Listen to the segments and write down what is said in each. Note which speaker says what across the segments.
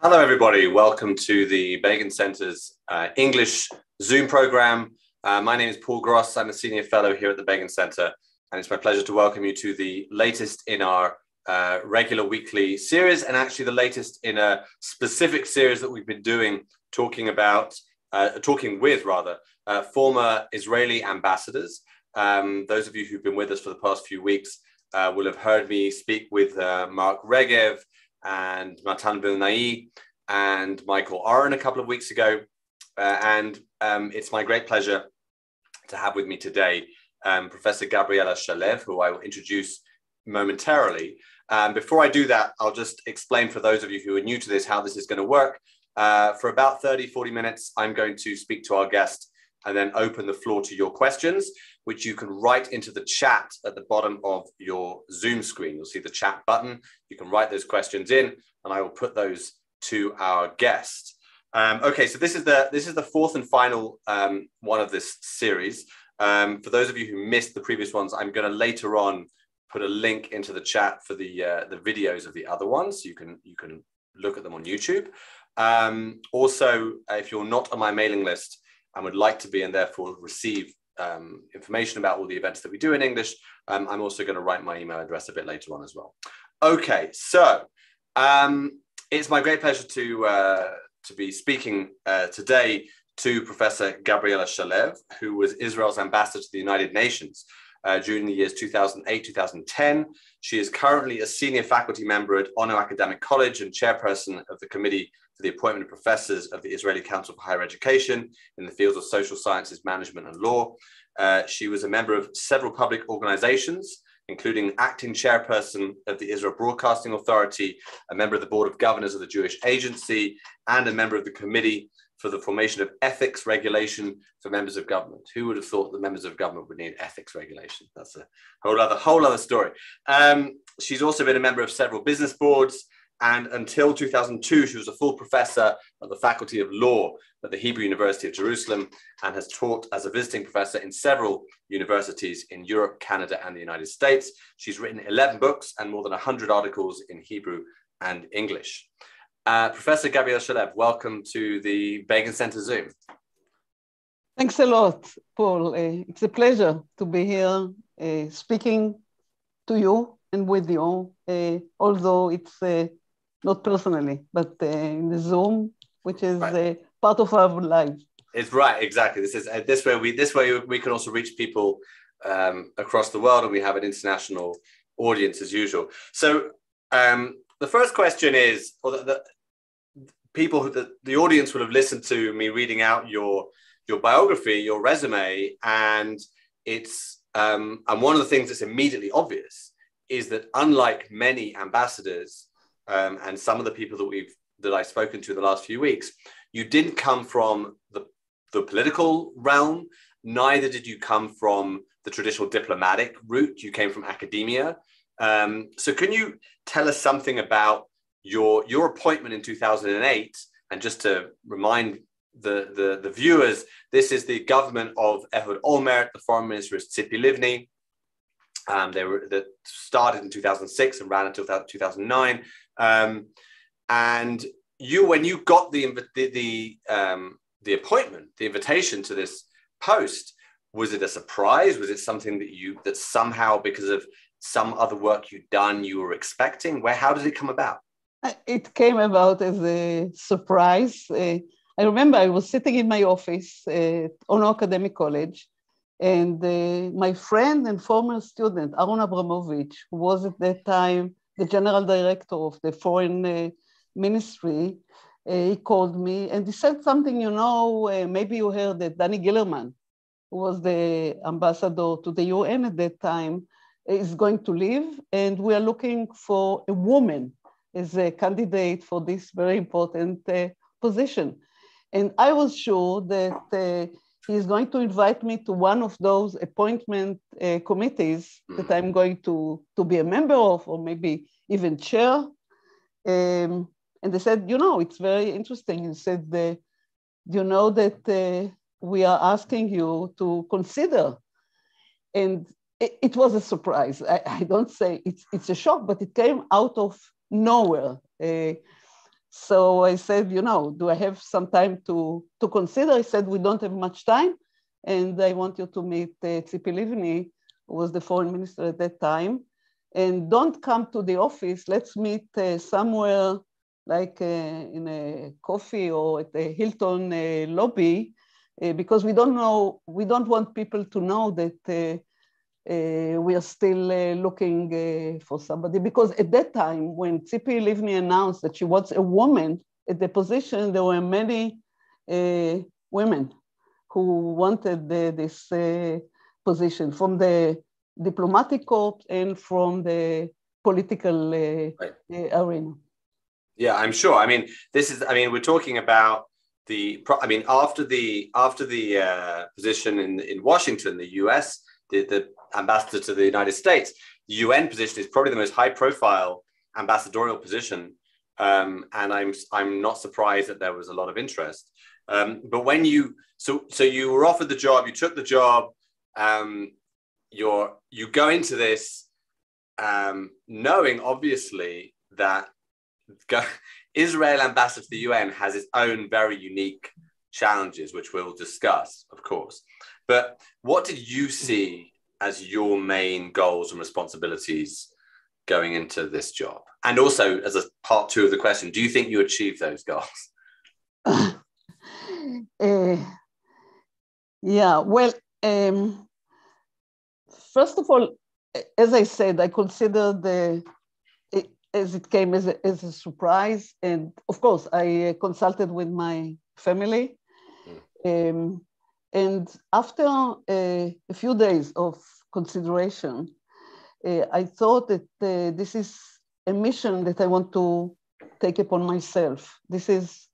Speaker 1: Hello, everybody. Welcome to the Begin Center's English Zoom program. My name is Paul Gross. I'm a senior fellow here at the Begin Center, and it's my pleasure to welcome you to the latest in our regular weekly series, and actually the latest in a specific series that we've been doing, talking with former Israeli ambassadors. Those of you who've been with us for the past few weeks will have heard me speak with Mark Regev and Matan Vilnai and Michael Oren a couple of weeks ago. It's my great pleasure to have with me today Professor Gabriela Shalev, who I will introduce momentarily. Before I do that, I'll just explain for those of you who are new to this how this is going to work. For about 30-40 minutes, I'm going to speak to our guest and then open the floor to your questions, which you can write into the chat at the bottom of your Zoom screen. You'll see the chat button. You can write those questions in, and I will put those to our guest. Okay, so this is the fourth and final one of this series. For those of you who missed the previous ones, I'm going to later on put a link into the chat for the videos of the other ones. So you can look at them on YouTube. Also, if you're not on my mailing list and would like to be, and therefore receive information about all the events that we do in English, I'm also going to write my email address a bit later on as well. Okay, so it's my great pleasure to be speaking today to Professor Gabriela Shalev, who was Israel's ambassador to the United Nations during the years 2008-2010. She is currently a senior faculty member at Ono Academic College and chairperson of the Committee for the Appointment of Professors of the Israeli Council for Higher Education in the fields of social sciences, management, and law. She was a member of several public organizations, including acting chairperson of the Israel Broadcasting Authority, a member of the Board of Governors of the Jewish Agency, and a member of the Committee for the Formation of Ethics Regulation for Members of Government. Who would have thought that members of government would need ethics regulation? That's a whole other story. She's also been a member of several business boards, and until 2002, she was a full professor of the Faculty of Law at the Hebrew University of Jerusalem, and has taught as a visiting professor in several universities in Europe, Canada, and the United States. She's written 11 books and more than 100 articles in Hebrew and English. Professor Gabriela Shalev, welcome to the Begin Center Zoom.
Speaker 2: Thanks a lot, Paul. It's a pleasure to be here speaking to you and with you, although it's not personally, but in the Zoom, which is part of our lives.
Speaker 1: It's right, exactly. This way we can also reach people across the world, and we have an international audience as usual. So the first question is, the audience will have listened to me reading out your biography, your resume, and it's and one of the things that's immediately obvious is that unlike many ambassadors and some of the people that I've spoken to in the last few weeks, you didn't come from the political realm, neither did you come from the traditional diplomatic route. You came from academia. So can you tell us something about your appointment in 2008? And just to remind the viewers, this is the government of Ehud Olmert. The foreign minister is Tzipi Livni. That started in 2006 and ran until 2009. And when you got the appointment, the invitation to this post, was it a surprise? Was it something that somehow, because of some other work you'd done, you were expecting? How did it come about?
Speaker 2: It came about as a surprise. I remember I was sitting in my office at Ono Academic College, and my friend and former student, Aaron Abramovich, who was at that time the general director of the foreign ministry, he called me and he said something, maybe you heard that Danny Gillerman, who was the ambassador to the UN at that time, is going to leave, and we are looking for a woman as a candidate for this very important position. And I was sure that he is going to invite me to one of those appointment committees that I'm going to be a member of, or maybe even chair. And they said, it's very interesting. He said, you know that we are asking you to consider. And it was a surprise. I don't say it's a shock, but it came out of nowhere. So I said, do I have some time to consider? I said, we don't have much time. And I want you to meet Tzipi Livni, who was the foreign minister at that time. And don't come to the office. Let's meet somewhere like in a coffee or at the Hilton lobby, because we don't want people to know that we are still looking for somebody. Because at that time, when Tzipi Livni announced that she wants a woman at the position, there were many women who wanted this position from the diplomatic corps and from the political arena.
Speaker 1: Yeah, I'm sure. I mean, we're talking about after the position in Washington, the US, the ambassador to the United States, the UN position is probably the most high-profile ambassadorial position, and I'm not surprised that there was a lot of interest. But when you were offered the job, you took the job, you go into this knowing obviously that Israel ambassador to the UN has its own very unique challenges, which we'll discuss, of course. But what did you see as your main goals and responsibilities going into this job? And also, as a part two of the question, do you think you achieved those goals?
Speaker 2: Yeah, well, first of all, as I said, I considered as it came as a surprise. And of course, I consulted with my family. And after a few days of consideration, I thought that this is a mission that I want to take upon myself. This is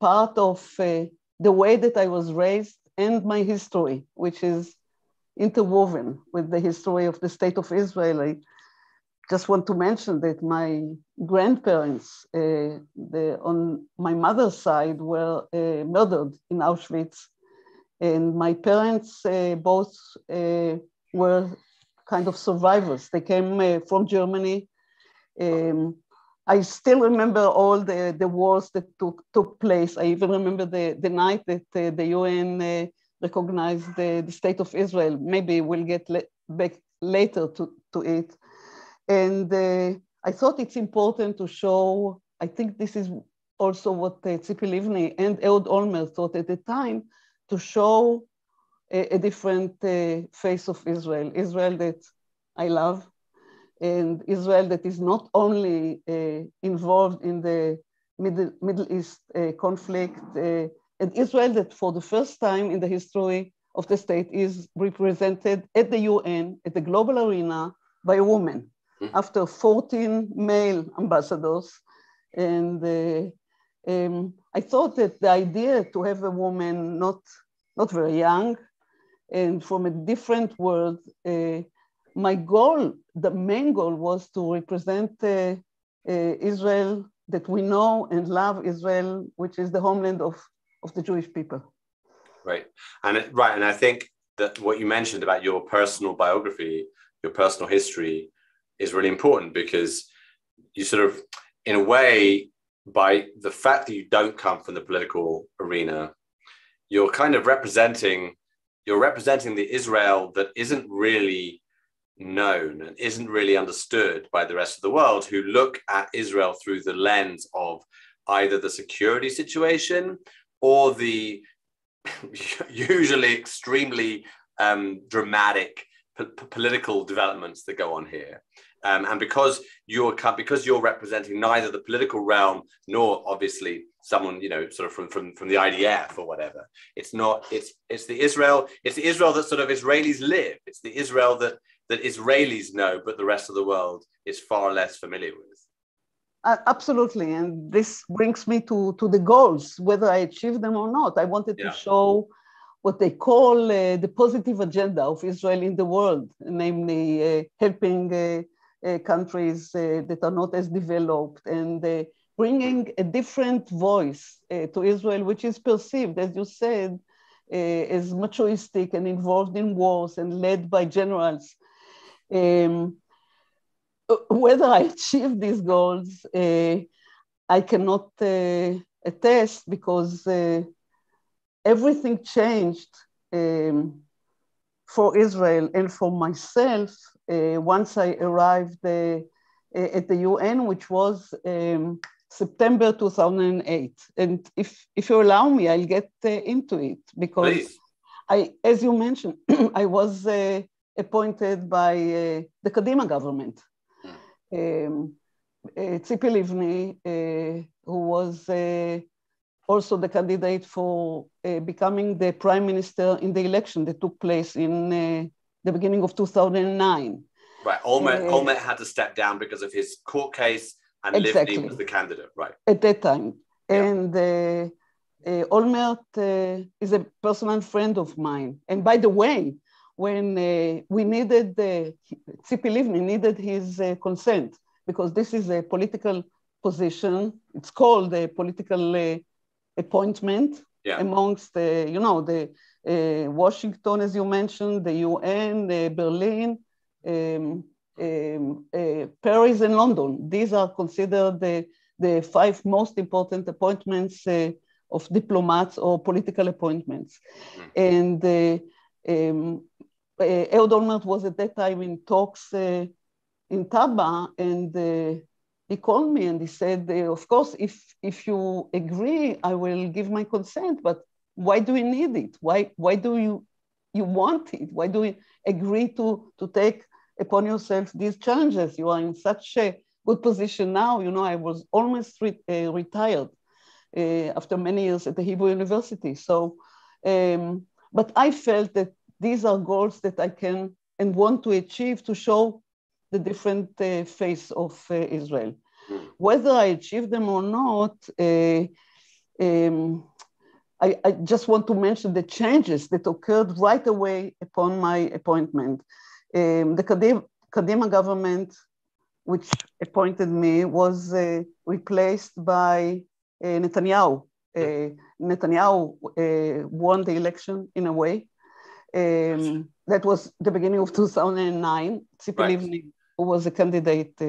Speaker 2: part of the way that I was raised and my history, which is interwoven with the history of the State of Israel. I just want to mention that my grandparents on my mother's side were murdered in Auschwitz. And my parents both were kind of survivors. They came from Germany. I still remember all the wars that took place. I even remember the night that the UN recognized the State of Israel. Maybe we'll get back later to it. And I thought it's important to show, I think this is also what Tzipi Livni and Ehud Olmert thought at the time, to show a different face of Israel, Israel that I love, and Israel that is not only involved in the Middle East conflict, and Israel that for the first time in the history of the state is represented at the UN, at the global arena, by a woman, after 14 male ambassadors. And I thought that the idea to have a woman not very young and from a different world, my goal, the main goal, was to represent Israel that we know and love, Israel, which is the homeland of the Jewish people.
Speaker 1: Right. And I think that what you mentioned about your personal biography, your personal history, is really important, because you sort of, in a way, by the fact that you don't come from the political arena, you're kind of representing the Israel that isn't really known and isn't really understood by the rest of the world, who look at Israel through the lens of either the security situation or the usually extremely dramatic political developments that go on here. And because you're representing neither the political realm nor obviously someone, sort of from the IDF or whatever, it's the Israel that sort of Israelis live. It's the Israel that Israelis know, but the rest of the world is far less familiar with.
Speaker 2: Absolutely. And this brings me to the goals, whether I achieved them or not. I wanted to show what they call the positive agenda of Israel in the world, namely helping countries that are not as developed, and bringing a different voice to Israel, which is perceived, as you said, as machoistic and involved in wars and led by generals. Whether I achieved these goals, I cannot attest because everything changed for Israel and for myself once I arrived at the UN, which was September 2008. And if you allow me, I'll get into it because
Speaker 1: Please.
Speaker 2: as you mentioned, I was appointed by the Kadima government. Tzipi Livni, who was also the candidate for becoming the prime minister in the election that took place in the beginning of 2009.
Speaker 1: Right, Olmert had to step down because of his court case, and
Speaker 2: exactly.
Speaker 1: Livni was the candidate, right?
Speaker 2: At that time.
Speaker 1: Yeah.
Speaker 2: And Olmert is a personal friend of mine. And by the way, when we needed, Tzipi Livni needed his consent, because this is a political position. It's called a political appointment amongst, the Washington, as you mentioned, the UN, Berlin, Paris and London. These are considered the 5 most important appointments of diplomats or political appointments. And Ehud Olmert was at that time in talks in Taba, and he called me and he said, of course, if you agree, I will give my consent, but why do you need it? Why do you want it? Why do you agree to take upon yourself these challenges? You are in such a good position now. I was almost retired after many years at the Hebrew University. So, but I felt that these are goals that I can and want to achieve to show the different face of Israel. Whether I achieve them or not, I just want to mention the changes that occurred right away upon my appointment. The Kadima government, which appointed me, was replaced by Netanyahu. Netanyahu won the election in a way. That was the beginning of 2009. Tzipi Livni, who was a candidate,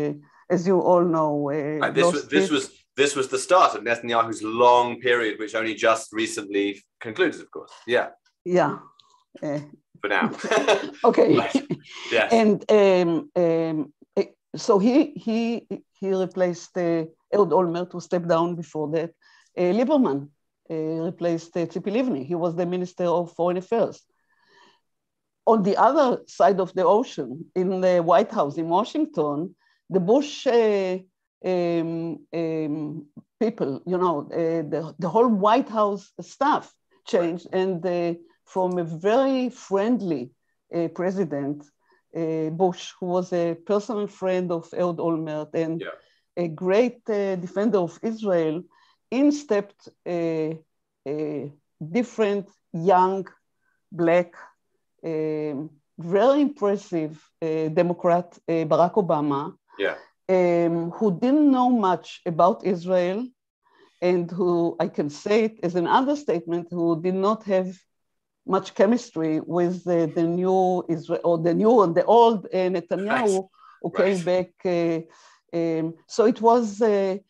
Speaker 2: as you all know.
Speaker 1: This was the start of Netanyahu's long period, which only just recently concluded, of course. Yeah.
Speaker 2: Yeah.
Speaker 1: For now.
Speaker 2: Okay.
Speaker 1: Yes.
Speaker 2: And so he replaced Ehud Olmert, who stepped down before that. Lieberman replaced Tzipi Livni. He was the Minister of Foreign Affairs. On the other side of the ocean, in the White House in Washington, the Bush people, the whole White House staff changed, and from a very friendly president, Bush, who was a personal friend of Ehud Olmert and a great defender of Israel, in stepped a different young Black, very impressive Democrat, Barack Obama, who didn't know much about Israel, and who, I can say it as an understatement, who did not have much chemistry with the new Israel, or the new and the old Netanyahu, who came back. So it was a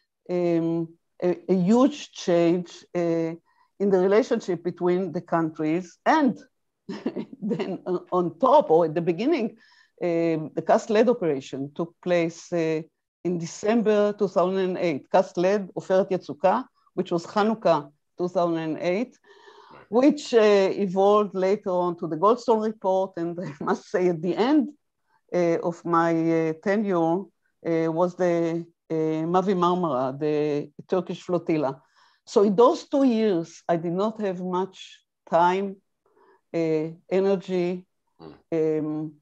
Speaker 2: huge change in the relationship between the countries. And then on top, or at the beginning, the cast-lead operation took place in December 2008. Cast-lead, Oferet Yetzuka, which was Hanukkah 2008, which evolved later on to the Goldstone Report. And I must say, at the end of my tenure was the Mavi Marmara, the Turkish flotilla. So in those 2 years, I did not have much time, energy to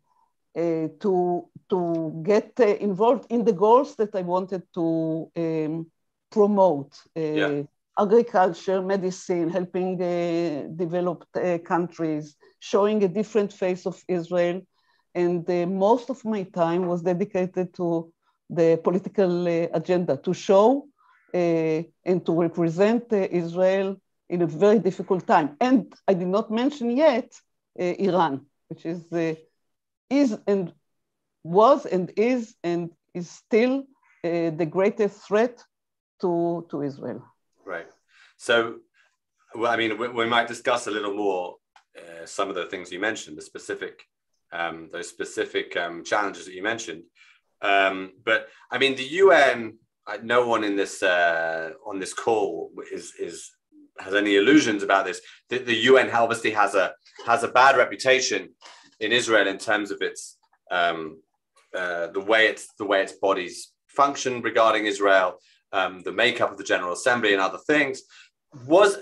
Speaker 2: get involved in the goals that I wanted to promote. Agriculture, medicine, helping developed countries, showing a different face of Israel. And most of my time was dedicated to the political agenda, to show and to represent Israel in a very difficult time. And I did not mention yet Iran, which is and was and is still the greatest threat to Israel.
Speaker 1: Right. So, well, I mean, we might discuss a little more some of the things you mentioned, those specific challenges that you mentioned. But I mean, the UN, no one in this on this call has any illusions about this. The UN obviously has a bad reputation in Israel in terms of its the way its bodies function regarding Israel, the makeup of the General Assembly, and other things. Was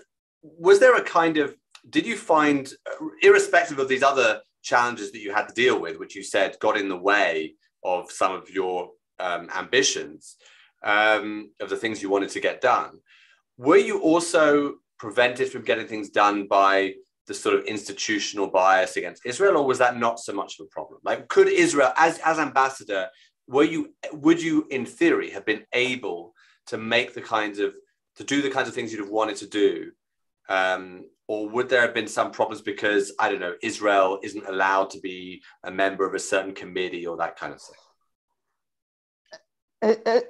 Speaker 1: there a kind of, did you find, irrespective of these other challenges that you had to deal with, which you said got in the way of some of your ambitions, of the things you wanted to get done, were you also prevented from getting things done by the sort of institutional bias against Israel, or was that not so much of a problem? Like, could Israel, as ambassador, would you in theory have been able to make to do the kinds of things you'd have wanted to do? Or would there have been some problems because, I don't know, Israel isn't allowed to be a member of a certain committee or that kind of thing?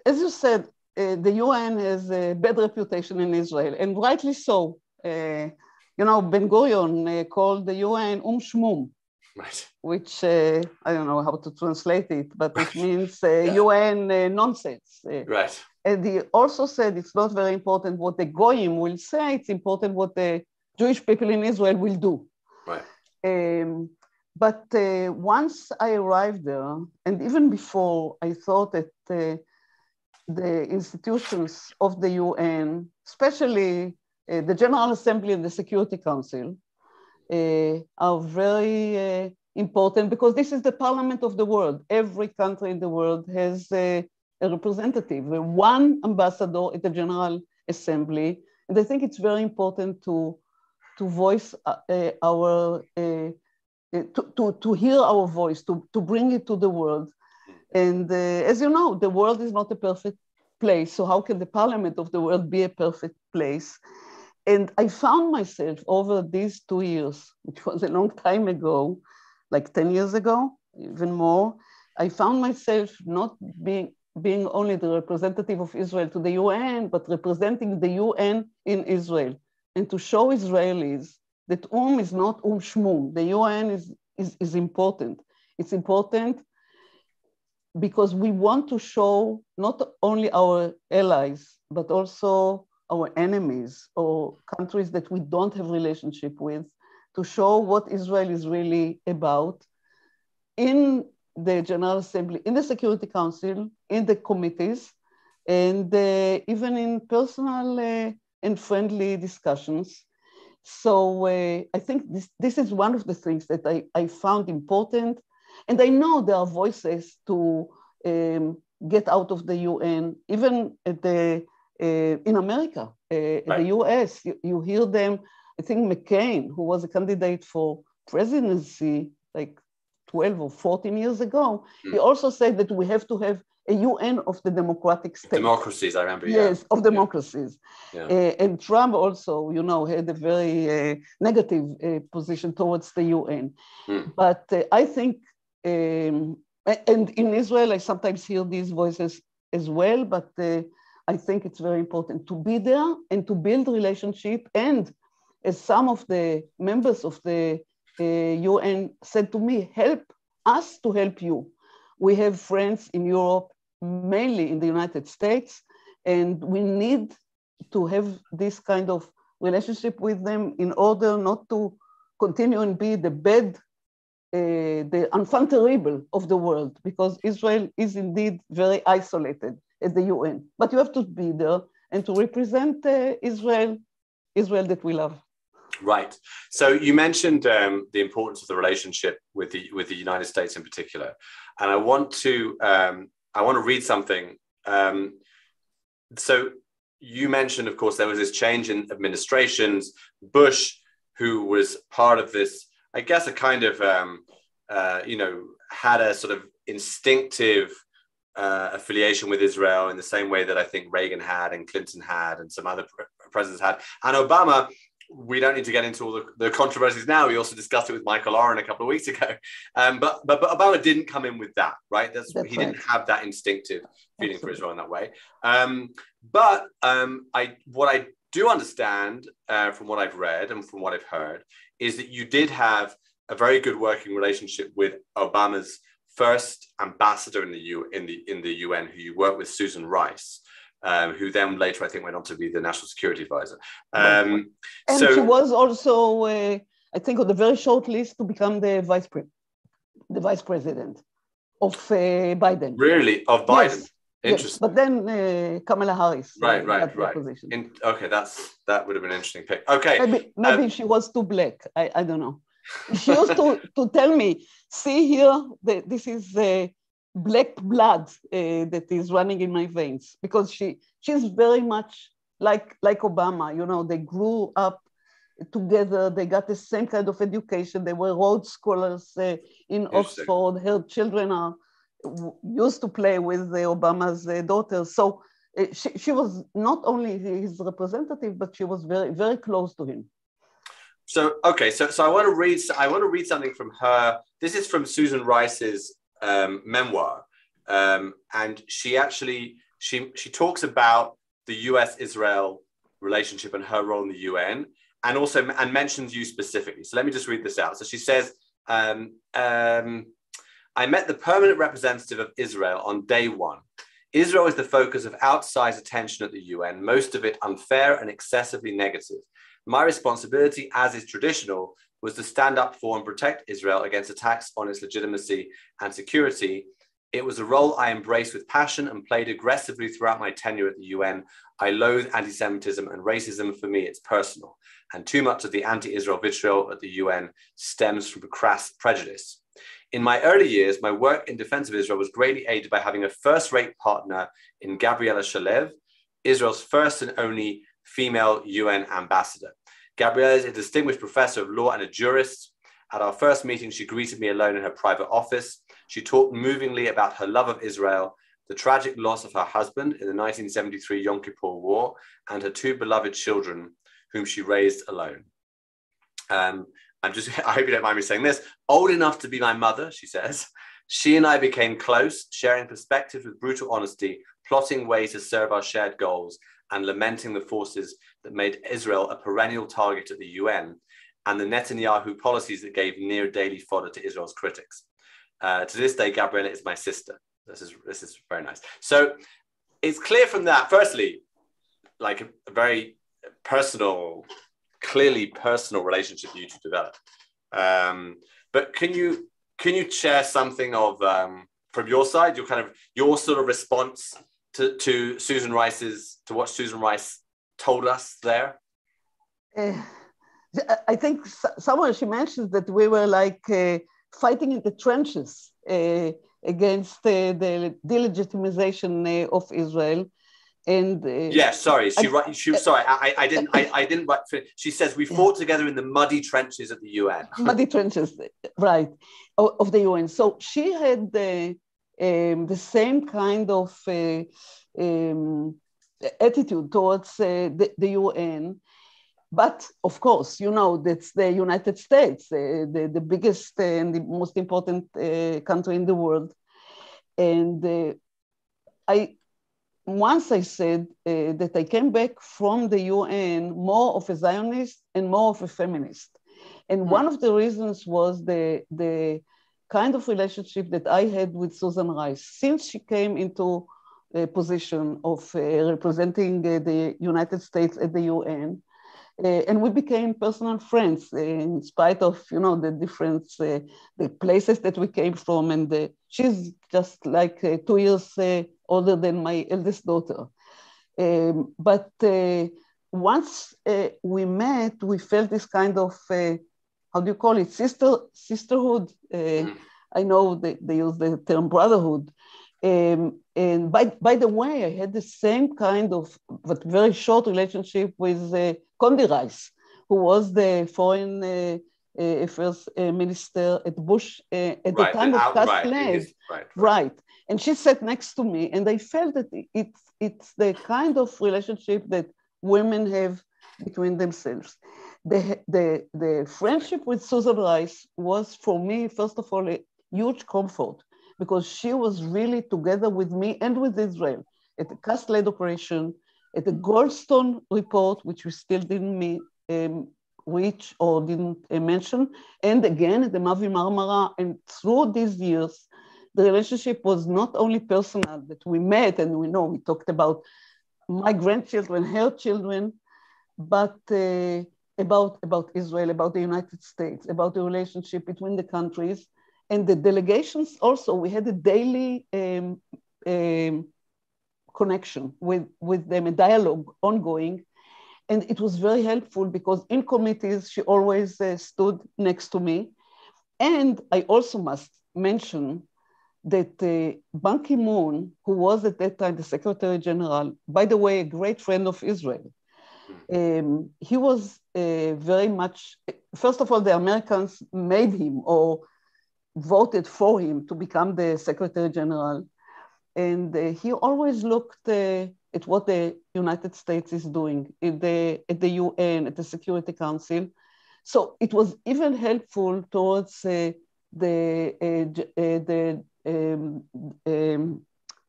Speaker 2: As you said, the UN has a bad reputation in Israel, and rightly so. Ben-Gurion called the UN Shmum,
Speaker 1: right,
Speaker 2: which I don't know how to translate it, but it means UN nonsense.
Speaker 1: Right.
Speaker 2: And he also said it's not very important what the Goyim will say, it's important what the Jewish people in Israel will do.
Speaker 1: Right.
Speaker 2: But once I arrived there, and even before, I thought that the institutions of the UN, especially the General Assembly and the Security Council, are very important because this is the parliament of the world. Every country in the world has a representative, one ambassador at the General Assembly. And I think it's very important to voice to hear our voice, to bring it to the world. And as you know, the world is not a perfect place. So how can the parliament of the world be a perfect place? And I found myself over these 2 years, which was a long time ago, like 10 years ago, even more, I found myself not being only the representative of Israel to the UN, but representing the UN in Israel, and to show Israelis that is not Shmum. The UN is important. It's important because we want to show not only our allies, but also our enemies or countries that we don't have relationship with, to show what Israel is really about in the General Assembly, in the Security Council, in the committees, and even in personal and friendly discussions. So I think this is one of the things that I found important. And I know there are voices to get out of the UN, even at in America, in the US, you hear them. I think McCain, who was a candidate for presidency like 12 or 14 years ago, he also said that we have to have a UN of the democratic states.
Speaker 1: Democracies, I remember.
Speaker 2: Yes, of democracies.
Speaker 1: Yeah.
Speaker 2: And Trump also, had a very negative position towards the UN. But I think, and in Israel, I sometimes hear these voices as well, but I think it's very important to be there and to build relationship. And as some of the members of the UN said to me, help us to help you. We have friends in Europe, mainly in the United States, and we need to have this kind of relationship with them in order not to continue and be the enfant terrible of the world, because Israel is indeed very isolated at the UN. But you have to be there and to represent Israel that we love.
Speaker 1: Right. So you mentioned the importance of the relationship with the United States in particular, and I want to read something. So you mentioned, of course, there was this change in administrations. Bush, who was part of this, I guess, a kind of had a sort of instinctive affiliation with Israel in the same way that I think Reagan had and Clinton had and some other presidents had, and Obama we don't need to get into all the controversies now. We also discussed it with Michael Oren a couple of weeks ago. But Obama didn't come in with that, right? He
Speaker 2: right.
Speaker 1: didn't have that instinctive feeling for Israel in that way. What I do understand from what I've read and from what I've heard is that you did have a very good working relationship with Obama's first ambassador in the UN, who you worked with, Susan Rice. Who then later, I think, went on to be the National Security Advisor.
Speaker 2: And she was also, I think, on the very short list to become the vice president of Biden.
Speaker 1: Really? Of Biden?
Speaker 2: Yes.
Speaker 1: Interesting.
Speaker 2: Yes. But then Kamala Harris.
Speaker 1: Right.
Speaker 2: Position.
Speaker 1: Okay, that would have been an interesting pick. Okay.
Speaker 2: Maybe she was too black. I don't know. She used to tell me, see here, this is black blood that is running in my veins, because she's very much like Obama. You know, they grew up together. They got the same kind of education. They were Rhodes Scholars in Oxford. Her children used to play with Obama's daughters. So she was not only his representative, but she was very, very close to him.
Speaker 1: So I want to read something from her. This is from Susan Rice's memoir, and she talks about the U.S.-Israel relationship and her role in the UN, and mentions you specifically. So let me just read this out. So she says, I met the permanent representative of Israel on day one. Israel is the focus of outsized attention at the UN, most of it unfair and excessively negative. My responsibility, as is traditional, was to stand up for and protect Israel against attacks on its legitimacy and security. It was a role I embraced with passion and played aggressively throughout my tenure at the UN. I loathe anti-Semitism and racism. For me, it's personal. And too much of the anti-Israel vitriol at the UN stems from crass prejudice. In my early years, my work in defense of Israel was greatly aided by having a first-rate partner in Gabriela Shalev, Israel's first and only female UN ambassador. Gabriela is a distinguished professor of law and a jurist. At our first meeting, she greeted me alone in her private office. She talked movingly about her love of Israel, the tragic loss of her husband in the 1973 Yom Kippur War, and her two beloved children, whom she raised alone. I hope you don't mind me saying this. Old enough to be my mother, she says. She and I became close, sharing perspectives with brutal honesty, plotting ways to serve our shared goals, and lamenting the forces that made Israel a perennial target at the UN, and the Netanyahu policies that gave near daily fodder to Israel's critics. To this day, Gabriela is my sister. This is very nice. So it's clear from that, firstly, like a very personal, clearly personal relationship you two developed. But can you share something of from your side, your sort of response to Susan Rice's, to what Susan Rice told us there?
Speaker 2: I think somewhere she mentions that we were like fighting in the trenches against the delegitimization of Israel. And
Speaker 1: sorry. I didn't. She says we fought together in the muddy trenches at the UN.
Speaker 2: Muddy trenches, right, of the UN. So she had the same kind of attitude towards the UN. But of course, you know, that's the United States, the biggest and the most important country in the world. And once I said that I came back from the UN more of a Zionist and more of a feminist. And one of the reasons was the kind of relationship that I had with Susan Rice. Since she came into a position of representing the United States at the UN, and we became personal friends in spite of, you know, the difference, the places that we came from. And she's just like 2 years older than my eldest daughter. But once we met, we felt this kind of, how do you call it, sisterhood. I know they use the term brotherhood. And by the way, I had the same kind of, but very short relationship with Condi Rice, who was the foreign affairs minister at Bush at the time of Castlev. Right. And she sat next to me, and I felt that it's the kind of relationship that women have between themselves. The friendship with Susan Rice was, for me, first of all, a huge comfort, because she was really together with me and with Israel at the cast-led operation, at the Goldstone Report, which we still didn't reach or didn't mention, and again at the Mavi Marmara. And through these years, the relationship was not only personal, that we met and we talked about my grandchildren, her children, but about Israel, about the United States, about the relationship between the countries. And the delegations also, we had a daily connection with them, a dialogue ongoing. And it was very helpful because in committees, she always stood next to me. And I also must mention that Ban Ki-moon, who was at that time the Secretary General, by the way, a great friend of Israel, he was very much, first of all, the Americans made him or voted for him to become the Secretary General. And he always looked at what the United States is doing at the UN, at the Security Council. So it was even helpful towards the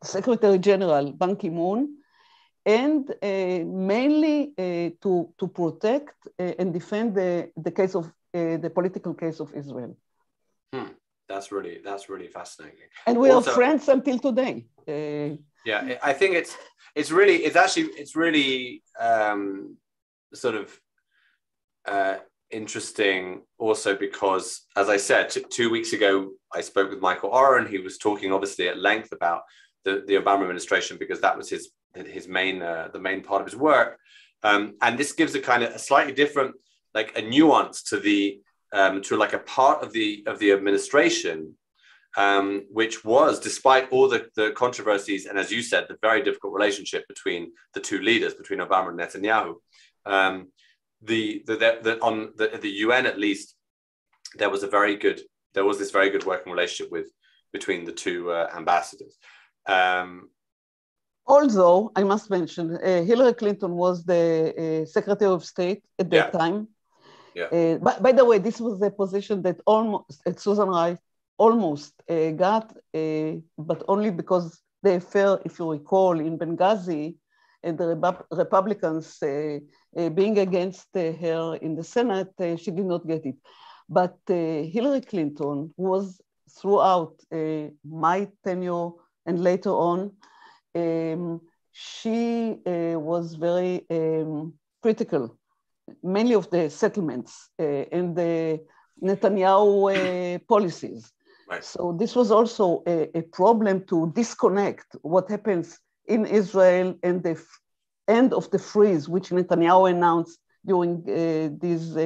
Speaker 2: Secretary General, Ban Ki-moon, and mainly to protect and defend the case of the political case of Israel.
Speaker 1: That's really fascinating.
Speaker 2: And we also are friends until today.
Speaker 1: Yeah, I think it's really sort of interesting also because, as I said, 2 weeks ago, I spoke with Michael Oren. He was talking obviously at length about the Obama administration because that was his main the main part of his work. And this gives a kind of a slightly different, like a nuance to the to like a part of the administration, which was, despite all the controversies and, as you said, the very difficult relationship between the two leaders, between Obama and Netanyahu, on the UN at least, there was this very good working relationship between the two ambassadors.
Speaker 2: Although I must mention, Hillary Clinton was the Secretary of State at that time.
Speaker 1: Yeah.
Speaker 2: But by the way, this was a position that Susan Rice almost got, but only because the affair, if you recall, in Benghazi, and the Republicans being against her in the Senate, she did not get it. But Hillary Clinton was throughout my tenure and later on, she was very critical, mainly of the settlements and the Netanyahu policies.
Speaker 1: Right.
Speaker 2: So this was also a problem to disconnect what happens in Israel and the end of the freeze, which Netanyahu announced during these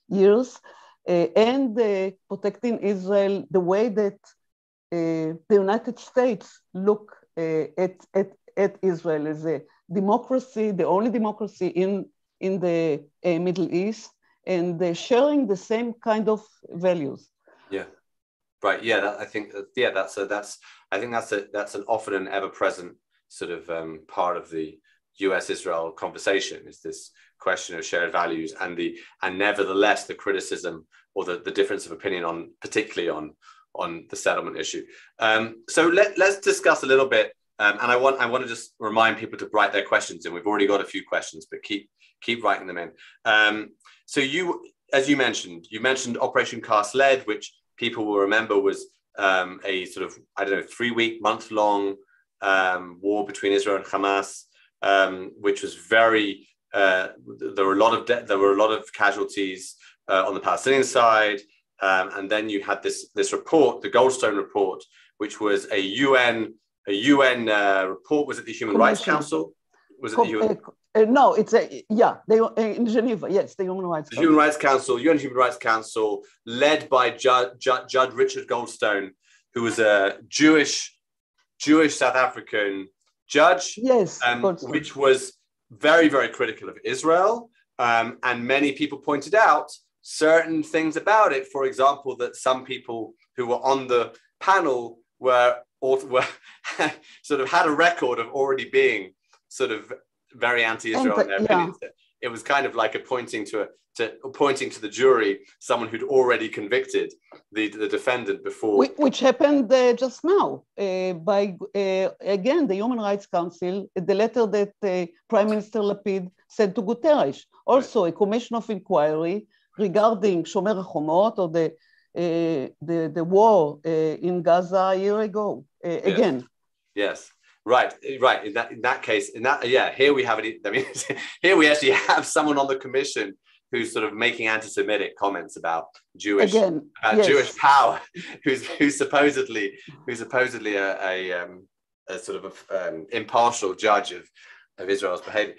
Speaker 2: years, and protecting Israel the way that the United States look at Israel as a democracy, the only democracy in the Middle East, and sharing the same kind of values.
Speaker 1: Yeah, right. Yeah, I think that's an often and ever present sort of part of the U.S.-Israel conversation, is this question of shared values and nevertheless the criticism or the difference of opinion particularly on the settlement issue. So let's discuss a little bit. And I want to just remind people to write their questions in. We've already got a few questions, but keep writing them in. So as you mentioned Operation Cast Lead, which people will remember was a sort of, 3-month-long war between Israel and Hamas, which was very. There were a lot of casualties on the Palestinian side, and then you had this report, the Goldstone Report, which was a UN report. Was it the Human Rights Council? Was it the UN?
Speaker 2: No, it's in Geneva. Yes, the Human Rights Council.
Speaker 1: Human Rights Council, UN Human Rights Council, led by Judge Richard Goldstone, who was a Jewish South African judge.
Speaker 2: Yes,
Speaker 1: which was very, very critical of Israel, and many people pointed out certain things about it. For example, that some people who were on the panel were sort of had a record of already being sort of very anti-Israel in their opinions. it was kind of like pointing to the jury someone who'd already convicted the defendant before.
Speaker 2: Which happened just now by, again, the Human Rights Council, the letter that Prime Minister Lapid sent to Guterres, also a commission of inquiry regarding Shomer HaChomot, or the war in Gaza a year ago, again.
Speaker 1: Yes. Right. In that case, here we have it. I mean, here we actually have someone on the commission who's sort of making anti-Semitic comments about Jewish power, who's supposedly a sort of impartial judge of Israel's behavior.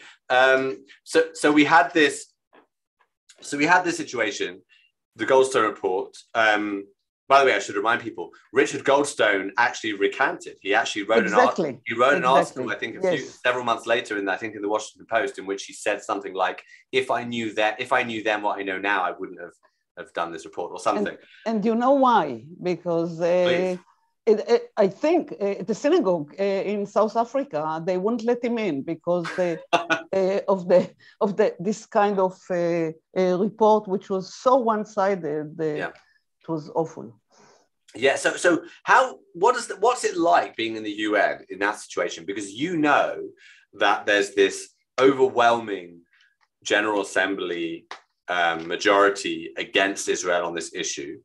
Speaker 1: So we had this situation, the Goldstone Report. By the way, I should remind people, Richard Goldstone actually recanted. He actually wrote an article. He wrote an article, I think, several months later, in the Washington Post, in which he said something like, "If I knew then what I know now, I wouldn't have done this report," or something.
Speaker 2: And you know why? Because I think at the synagogue in South Africa, they wouldn't let him in because of this kind of report, which was so one-sided. It was awful.
Speaker 1: Yeah. So what's it like being in the UN in that situation? Because you know that there's this overwhelming General Assembly majority against Israel on this issue.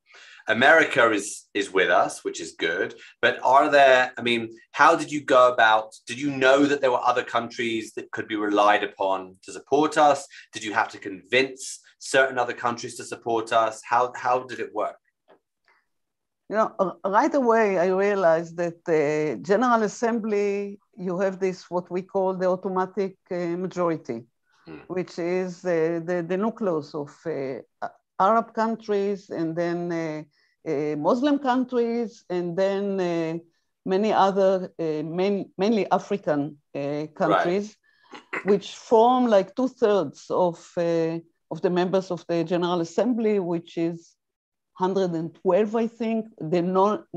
Speaker 1: America is with us, which is good. But how did you go about? Did you know that there were other countries that could be relied upon to support us? Did you have to convince certain other countries to support us? How did it work?
Speaker 2: Right away, I realized that the General Assembly, you have this, what we call the automatic majority, which is the nucleus of Arab countries, and then Muslim countries, and then many other, mainly African countries, which form like 2/3 of the members of the General Assembly, which is 112, I think, the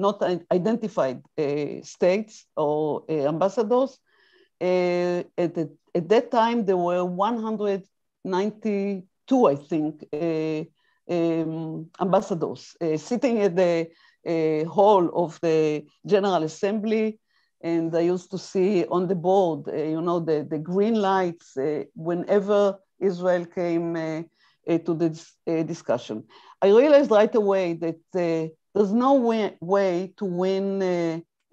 Speaker 2: not identified states or ambassadors. At that time, there were 192, I think, ambassadors sitting at the hall of the General Assembly. And I used to see on the board, the green lights whenever Israel came to this discussion. I realized right away that there's no way to win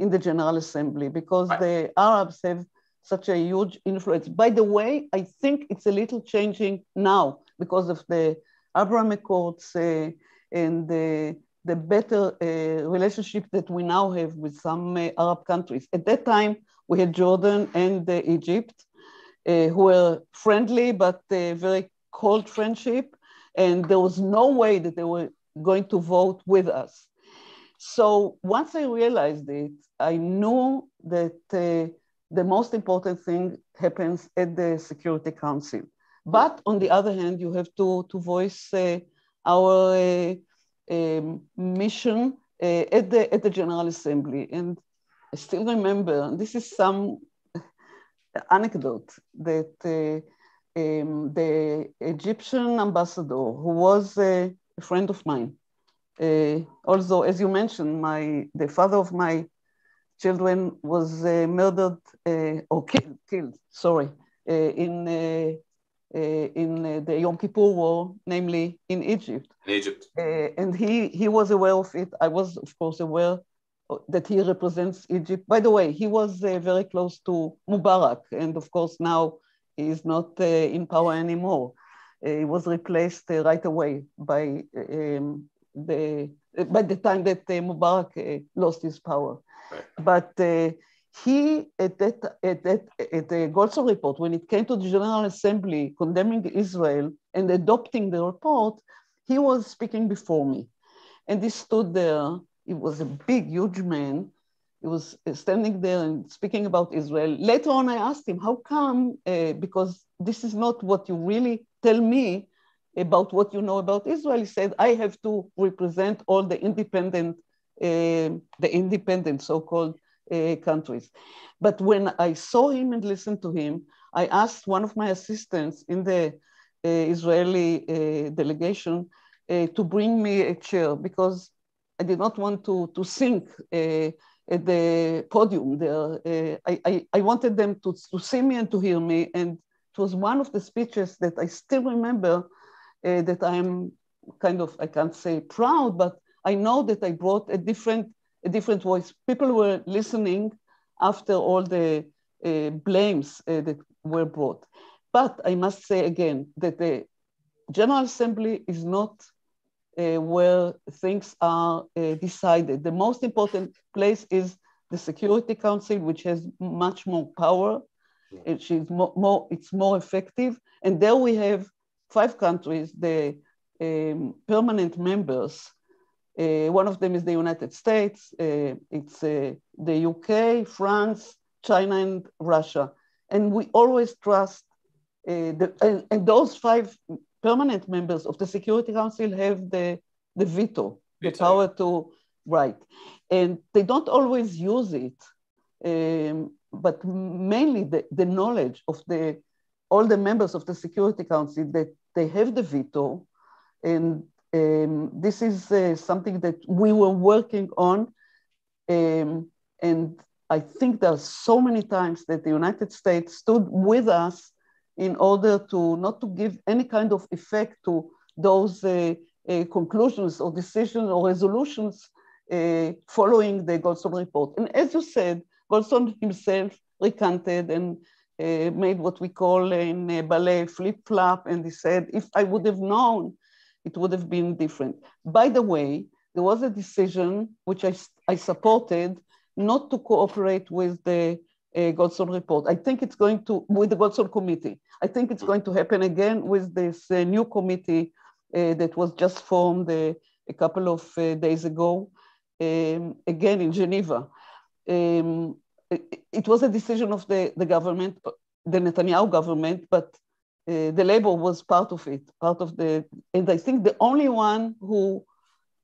Speaker 2: in the General Assembly because the Arabs have such a huge influence. By the way, I think it's a little changing now because of the Abraham Accords and the better relationship that we now have with some Arab countries. At that time, we had Jordan and Egypt, who were friendly, but very cold friendship. And there was no way that they were going to vote with us. So once I realized it, I knew that the most important thing happens at the Security Council. But on the other hand, you have to voice our mission at the General Assembly. And I still remember, and this is some anecdote, that the Egyptian ambassador, who was a friend of mine, also, as you mentioned, the father of my children was murdered or killed, in the Yom Kippur War, namely in Egypt. And he was aware of it. I was, of course, aware that he represents Egypt. By the way, he was very close to Mubarak, and of course now he is not in power anymore. He was replaced right away by the time that Mubarak lost his power. Right. But he, at the Goldstone Report, when it came to the General Assembly condemning Israel and adopting the report, he was speaking before me. And he stood there. He was a big, huge man. He was standing there and speaking about Israel. Later on, I asked him, how come? Because this is not what you really tell me about what you know about Israel. He said, I have to represent all the independent so-called countries. But when I saw him and listened to him, I asked one of my assistants in the Israeli delegation to bring me a chair because I did not want to sing at the podium there. I wanted them to see me and to hear me. And it was one of the speeches that I still remember that I'm kind of, I can't say proud, but I know that I brought a different voice. People were listening after all the blames that were brought. But I must say again that the General Assembly is not where things are decided. The most important place is the Security Council, which has much more power. It's more effective. And there we have 5 countries, the permanent members. One of them is the United States. It's the UK, France, China, and Russia. And we always trust, and those 5 permanent members of the Security Council have the veto, the power to write. And they don't always use it, but mainly the knowledge of all the members of the Security Council that they have the veto. And this is something that we were working on. And I think there are so many times that the United States stood with us in order to not to give any kind of effect to those conclusions or decisions or resolutions following the Goldstone Report. And as you said, Goldstone himself recanted and made what we call in ballet flip-flop, and he said, if I would have known, it would have been different. By the way, there was a decision which I supported not to cooperate with the Goldstone Report. I think it's going to, with the Goldstone Committee. I think it's going to happen again with this new committee that was just formed a couple of days ago, again in Geneva. It was a decision of the government, the Netanyahu government, but the Labour was part of it, and I think the only one who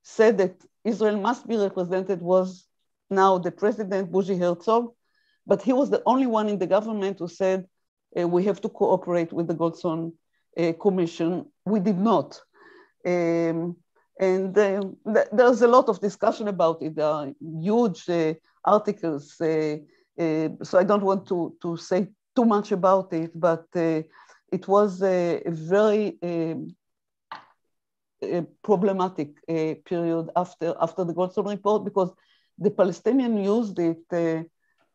Speaker 2: said that Israel must be represented was now the president, Bougie Herzog, but he was the only one in the government who said, we have to cooperate with the Goldstone Commission. We did not. And there's a lot of discussion about it. There are huge articles, so I don't want to say too much about it, but it was a very problematic period after the Goldstone Report, because the Palestinians used it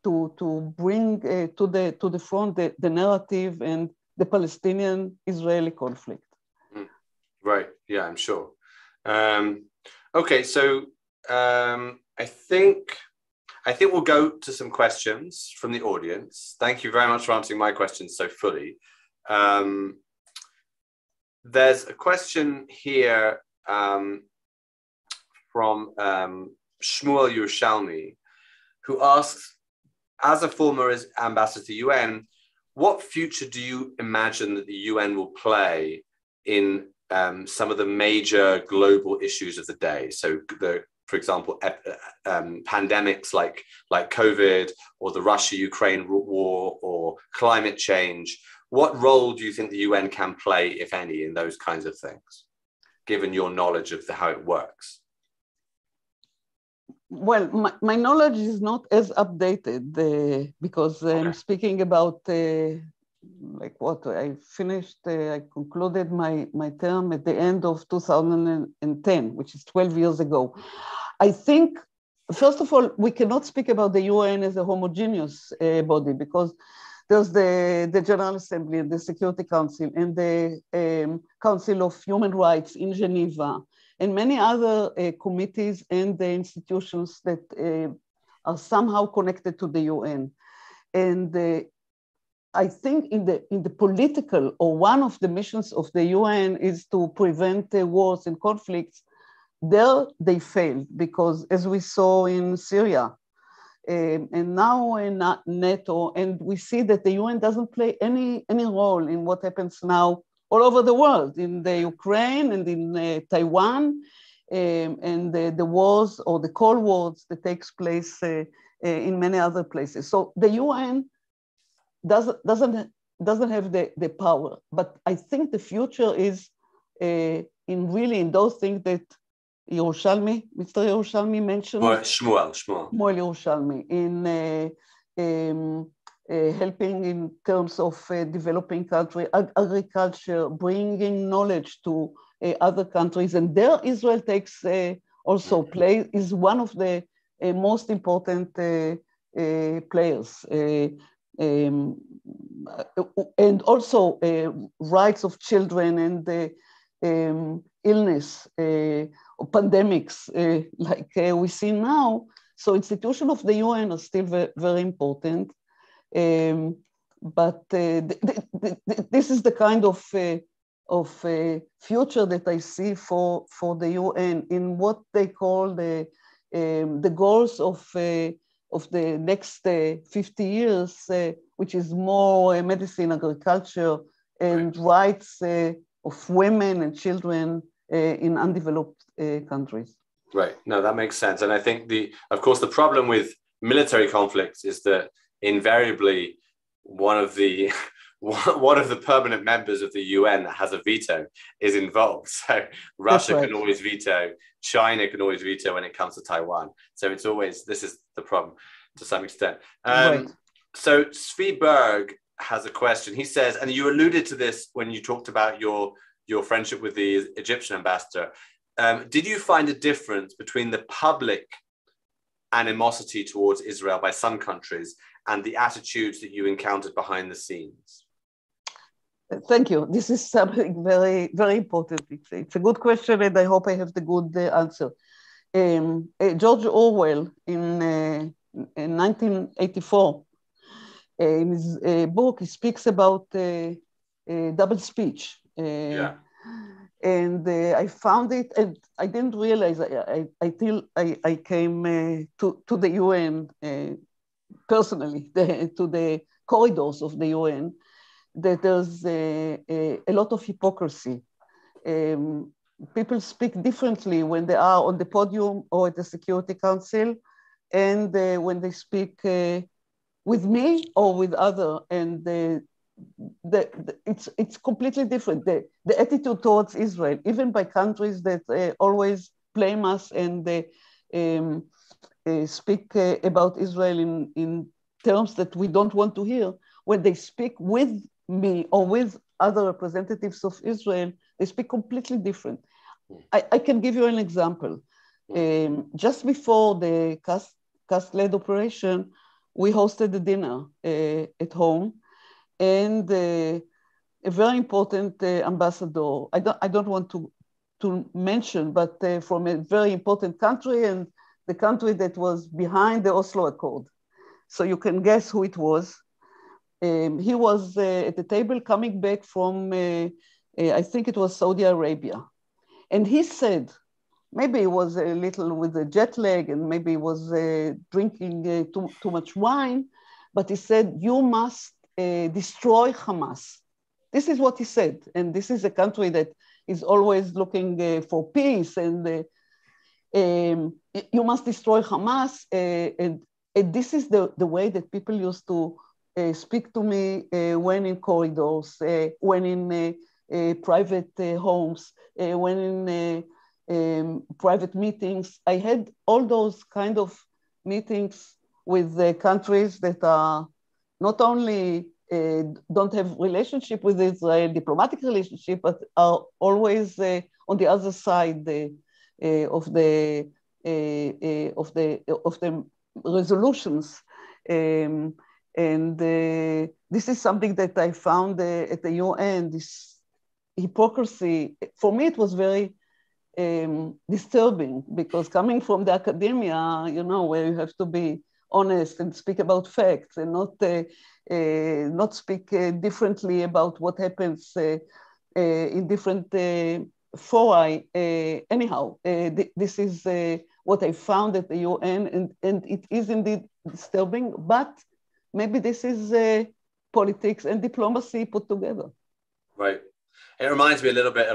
Speaker 2: to bring to the front the narrative and the Palestinian-Israeli conflict.
Speaker 1: Right. Yeah, I'm sure. Okay, so I think we'll go to some questions from the audience. Thank you very much for answering my questions so fully. There's a question here from Shmuel Yerushalmi, who asks, as a former ambassador to UN, what future do you imagine that the UN will play in some of the major global issues of the day? So, for example, pandemics like COVID, or the Russia-Ukraine war, or climate change. What role do you think the UN can play, if any, in those kinds of things, given your knowledge of how it works?
Speaker 2: Well, my knowledge is not as updated because I'm speaking about like what I finished, I concluded my term at the end of 2010, which is 12 years ago. I think, first of all, we cannot speak about the UN as a homogeneous body, because there's the General Assembly and the Security Council and the Council of Human Rights in Geneva, and many other committees and the institutions that are somehow connected to the UN. And I think in the political, or one of the missions of the UN is to prevent wars and conflicts. There they failed, because as we saw in Syria, and now in NATO, and we see that the UN doesn't play any role in what happens now all over the world, in the Ukraine and in Taiwan, and the wars or the Cold Wars that takes place in many other places. So the UN doesn't doesn't have the power. But I think the future is in those things that Mr. Yerushalmi mentioned.
Speaker 1: Shmuel.
Speaker 2: Shmuel Yerushalmi, in helping in terms of developing country, agriculture, bringing knowledge to other countries. And there Israel takes also play, is one of the most important players. And also rights of children and illness, pandemics like we see now. So institutions of the UN are still very important. But this is the kind of future that I see for the UN in what they call the goals of the next 50 years, which is more medicine, agriculture, and rights of women and children in undeveloped countries.
Speaker 1: Right. No, that makes sense. And I think of course, the problem with military conflicts is that invariably one of the permanent members of the UN that has a veto is involved. So Russia can always veto, China can always veto when it comes to Taiwan. So it's always, this is the problem to some extent. So Svi Berg has a question. He says, and you alluded to this when you talked about your friendship with the Egyptian ambassador. Did you find a difference between the public animosity towards Israel by some countries and the attitudes that you encountered behind the scenes?
Speaker 2: Thank you. This is something very, very important. It's a good question, and I hope I have the good answer. George Orwell in 1984, in his book, he speaks about double speech. And I found it, and I didn't realize until I came to the UN personally, to the corridors of the UN, that there's a lot of hypocrisy. People speak differently when they are on the podium or at the Security Council, and when they speak with me or with others, and it's completely different. The attitude towards Israel, even by countries that always blame us and speak about Israel in terms that we don't want to hear, when they speak with me or with other representatives of Israel, they speak completely different. I can give you an example. Just before the cast-led operation, we hosted a dinner at home, and a very important ambassador, I don't want to mention, but from a very important country, and the country that was behind the Oslo Accord. So you can guess who it was. He was at the table coming back from, I think it was Saudi Arabia. And he said, maybe he was a little with a jet lag, and maybe he was drinking too much wine, but he said, you must destroy Hamas. This is what he said. And this is a country that is always looking for peace, and you must destroy Hamas. And this is the way that people used to speak to me when in corridors, when in private homes, when in private meetings. I had all those kind of meetings with countries that are not only don't have relationship with Israel, diplomatic relationship, but are always on the other side of the resolutions. And this is something that I found at the UN, this hypocrisy. For me, it was very disturbing, because coming from the academia, you know, where you have to be honest and speak about facts and not speak differently about what happens in different fora. Anyhow, this is what I found at the UN, and it is indeed disturbing, but maybe this is politics and diplomacy put together.
Speaker 1: Right. It reminds me a little bit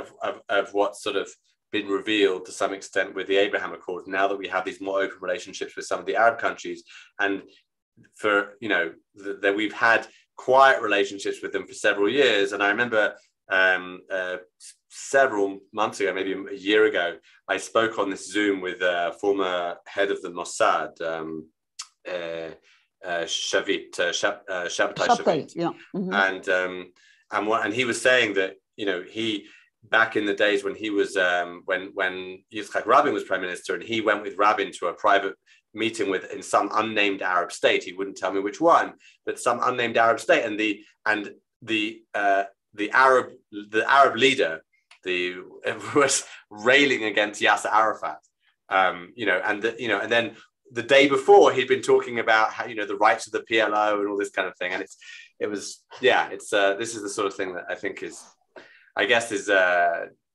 Speaker 1: of what's sort of been revealed to some extent with the Abraham Accords, now that we have these more open relationships with some of the Arab countries. And for, you know, that we've had quiet relationships with them for several years. And I remember several months ago, maybe a year ago, I spoke on this Zoom with a former head of the Mossad, Shabtai Shavit,
Speaker 2: yeah. Mm-hmm.
Speaker 1: And he was saying that, you know, he back in the days when he was when Yitzhak Rabin was prime minister, and he went with Rabin to a private meeting in some unnamed Arab state. He wouldn't tell me which one, but some unnamed Arab state, and the Arab leader was railing against Yasser Arafat, you know, and then the day before he'd been talking about how, you know, the rights of the PLO and all this kind of thing, and this is the sort of thing that I think is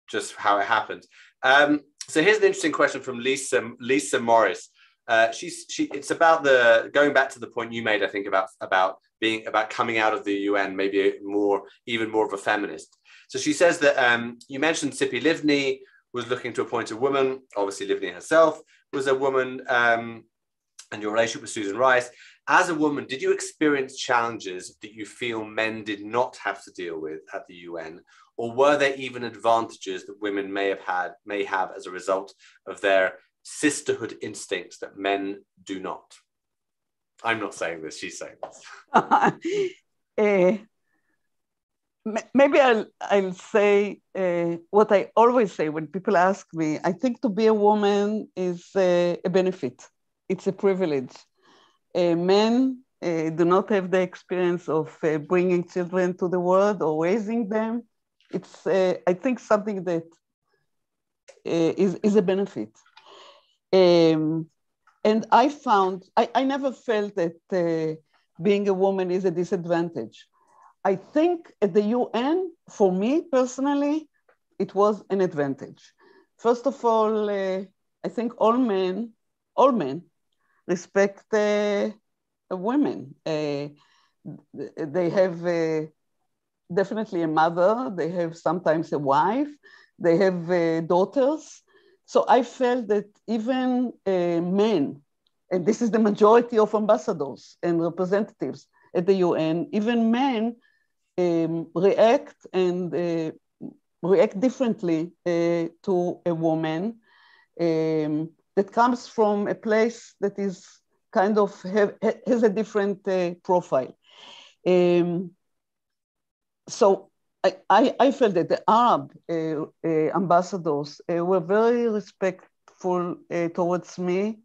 Speaker 1: just how it happened. So here's an interesting question from Lisa Morris. It's about going back to the point you made, I think, about coming out of the UN, maybe even more of a feminist. So she says that you mentioned Tzipi Livni was looking to appoint a woman. Obviously, Livni herself was a woman, and your relationship with Susan Rice. As a woman, did you experience challenges that you feel men did not have to deal with at the UN, or were there even advantages that women may have as a result of their sisterhood instincts that men do not? I'm not saying this, she's saying
Speaker 2: this. Maybe I'll say what I always say when people ask me. I think to be a woman is a benefit. It's a privilege. Men do not have the experience of bringing children to the world or raising them. It's, I think, something that is a benefit. And I found, I never felt that being a woman is a disadvantage. I think at the UN, for me personally, it was an advantage. First of all, I think all men respect women. They have definitely a mother, they have sometimes a wife, they have daughters. So I felt that even men, and this is the majority of ambassadors and representatives at the UN, even men react differently to a woman that comes from a place that is kind of has a different profile. So I felt that the Arab ambassadors were very respectful towards me.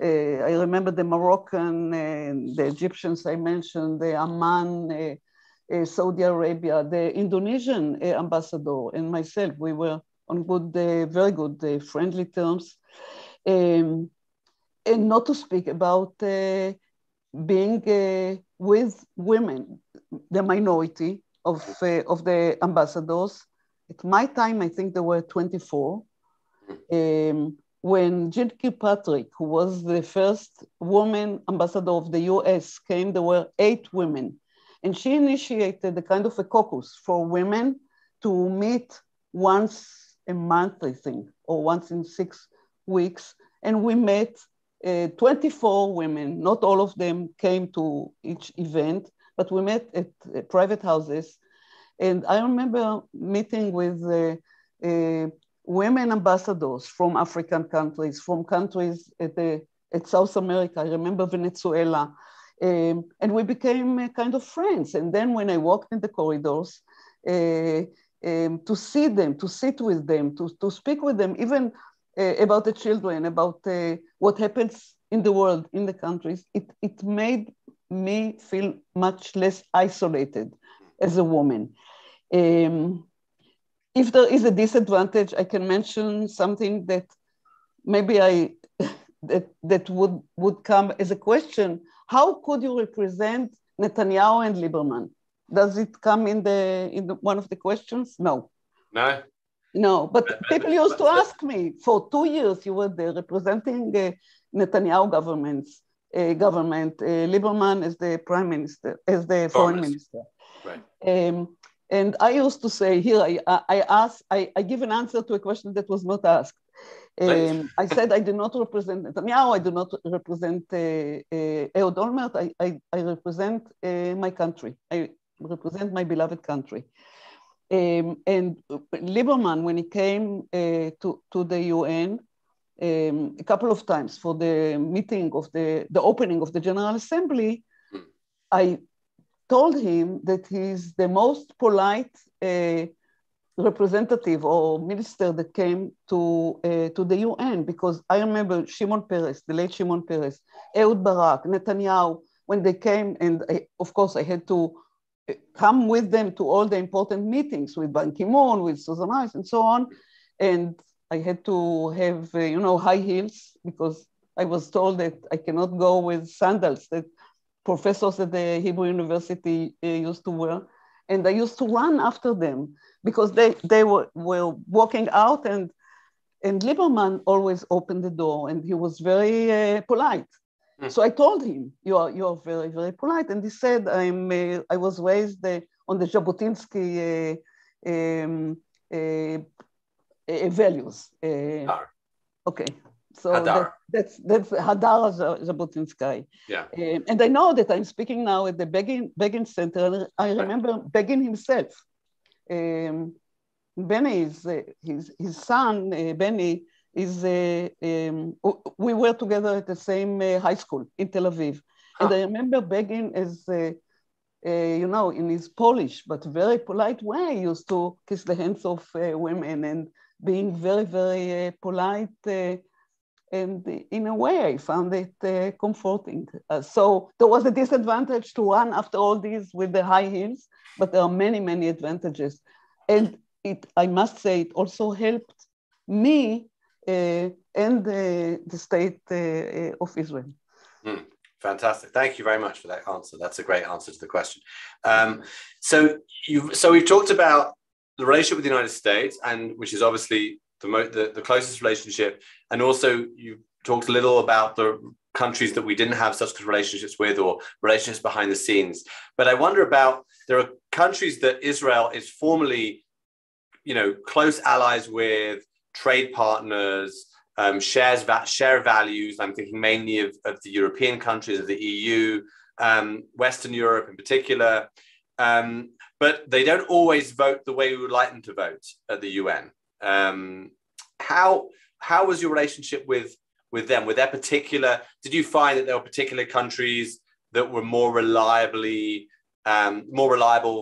Speaker 2: I remember the Moroccan, the Egyptians I mentioned, the Amman, Saudi Arabia, the Indonesian ambassador and myself, we were on good, very good, friendly terms. And not to speak about being with women, the minority of the ambassadors. At my time, I think there were 24. When Jean Kirkpatrick, who was the first woman ambassador of the US, came, there were 8 women. And she initiated a kind of a caucus for women to meet once a month, I think, or once in 6 weeks. And we met 24 women. Not all of them came to each event, but we met at private houses. And I remember meeting with women ambassadors from African countries, from countries at South America. I remember Venezuela. And we became kind of friends. And then when I walked in the corridors, to see them, to sit with them, to speak with them, even about the children, about what happens in the world, in the countries, it made me feel much less isolated as a woman. If there is a disadvantage, I can mention something that maybe that would come as a question. How could you represent Netanyahu and Lieberman? Does it come in the one of the questions? No. No, but people used to ask me, for 2 years, you were there representing Netanyahu government, Lieberman as the prime minister, as the foreign minister.
Speaker 1: Right.
Speaker 2: And I used to say, here, I give an answer to a question that was not asked. I said I do not represent Netanyahu, I do not represent Ehud Olmert, I represent my country, I represent my beloved country. And Lieberman, when he came to the UN, a couple of times for the meeting of the opening of the General Assembly, I told him that he's the most polite representative or minister that came to the UN, because I remember Shimon Peres, the late Shimon Peres, Ehud Barak, Netanyahu, when they came, and of course I had to come with them to all the important meetings with Ban Ki-moon, with Susan Rice, and so on. And I had to have, high heels, because I was told that I cannot go with sandals that professors at the Hebrew University used to wear. And I used to run after them because they were walking out, and Lieberman always opened the door, and he was very polite. So I told him, you are very, very polite. And he said, I was raised on the Jabotinsky values. Okay, so
Speaker 1: Hadar.
Speaker 2: that's Hadar Jabotinsky.
Speaker 1: Yeah.
Speaker 2: And I know that I'm speaking now at the Begin Center, and I remember Begin himself. Benny is his son. Benny is we were together at the same high school in Tel Aviv, and I remember Begin as in his Polish but very polite way used to kiss the hands of women and being very, very polite. And in a way, I found it comforting. So there was a disadvantage to run after all these with the high heels, but there are many, many advantages. And I must say, it also helped me and the state of Israel.
Speaker 1: Fantastic. Thank you very much for that answer. That's a great answer to the question. So we've talked about the relationship with the United States, and which is obviously the closest relationship. And also you talked a little about the countries that we didn't have such good relationships with, or relationships behind the scenes. But I wonder about, there are countries that Israel is formally, close allies with, trade partners, share values. I'm thinking mainly of the European countries, of the EU, Western Europe in particular. But they don't always vote the way we would like them to vote at the UN. How was your relationship with them? With their particular, did you find that there were particular countries that were more reliable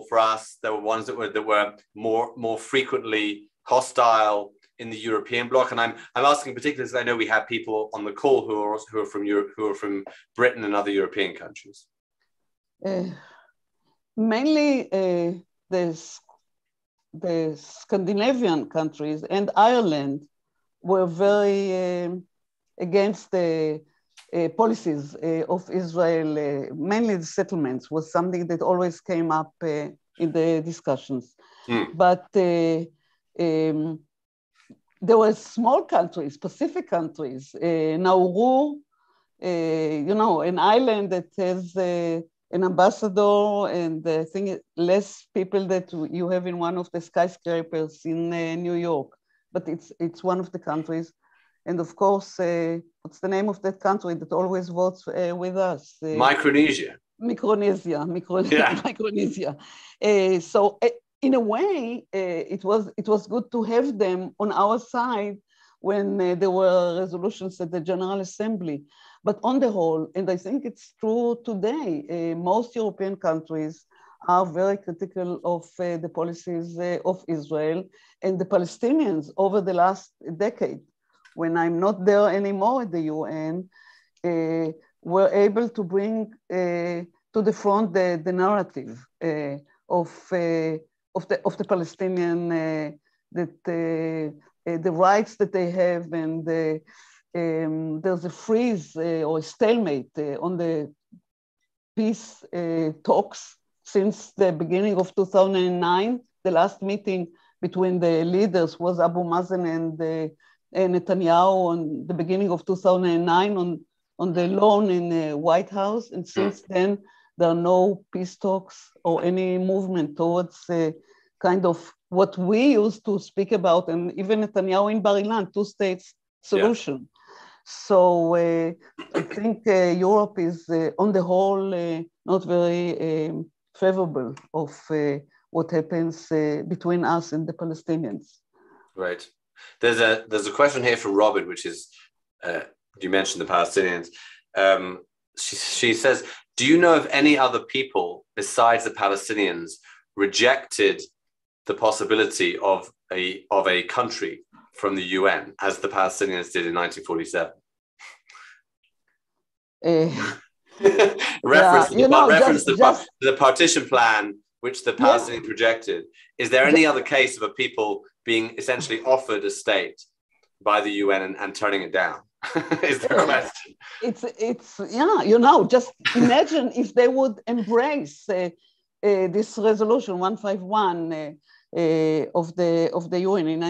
Speaker 1: for us? There were ones that were more frequently hostile in the European bloc, and I'm asking particularly because I know we have people on the call who are from Europe, who are from Britain and other European countries.
Speaker 2: Mainly the Scandinavian countries and Ireland were very against the policies of Israel. Mainly the settlements was something that always came up in the discussions. But there were small countries, Pacific countries, Nauru, an island that has an ambassador, and I think less people that you have in one of the skyscrapers in New York, but it's one of the countries. And of course, what's the name of that country that always votes with us?
Speaker 1: Micronesia.
Speaker 2: Micronesia. So in a way, it was good to have them on our side when there were resolutions at the General Assembly. But on the whole, and I think it's true today, most European countries are very critical of the policies of Israel, and the Palestinians over the last decade, when I'm not there anymore at the UN, were able to bring to the front the narrative of the Palestinian, that the rights that they have, and there's a freeze or a stalemate on the peace talks since the beginning of 2009. The last meeting between the leaders was Abu Mazen and Netanyahu on the beginning of 2009 on the lawn in the White House. And since then, there are no peace talks or any movement towards kind of what we used to speak about. And even Netanyahu in Bar Ilan, 2 states solution. So I think Europe is, on the whole, not very favorable of what happens between us and the Palestinians.
Speaker 1: Right. There's a question here from Robin, which is, you mentioned the Palestinians. She says, do you know of any other people besides the Palestinians rejected the possibility of a country from the UN as the Palestinians did in 1947? Reference the partition plan, which the Palestinians rejected. Is there any other case of a people being essentially offered a state by the UN and turning it down? Is there a question?
Speaker 2: It's just imagine if they would embrace this resolution 151 of the UN in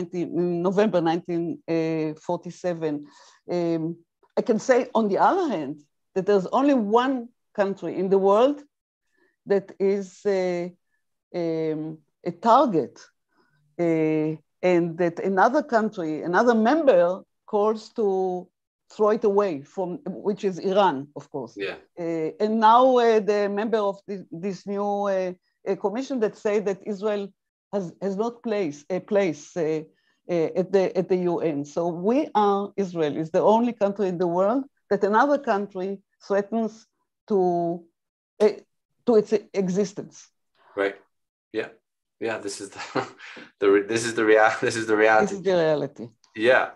Speaker 2: November 1947. I can say, on the other hand, that there's only one country in the world that is a target, and that another country, another member, calls to throw it away from, which is Iran, of course.
Speaker 1: Yeah.
Speaker 2: And now the member of this new commission that say that Israel has not a place at the UN. So Israel is the only country in the world that another country threatens to its existence.
Speaker 1: Right. Yeah. Yeah. This is the reality.
Speaker 2: This is the reality.
Speaker 1: Yeah.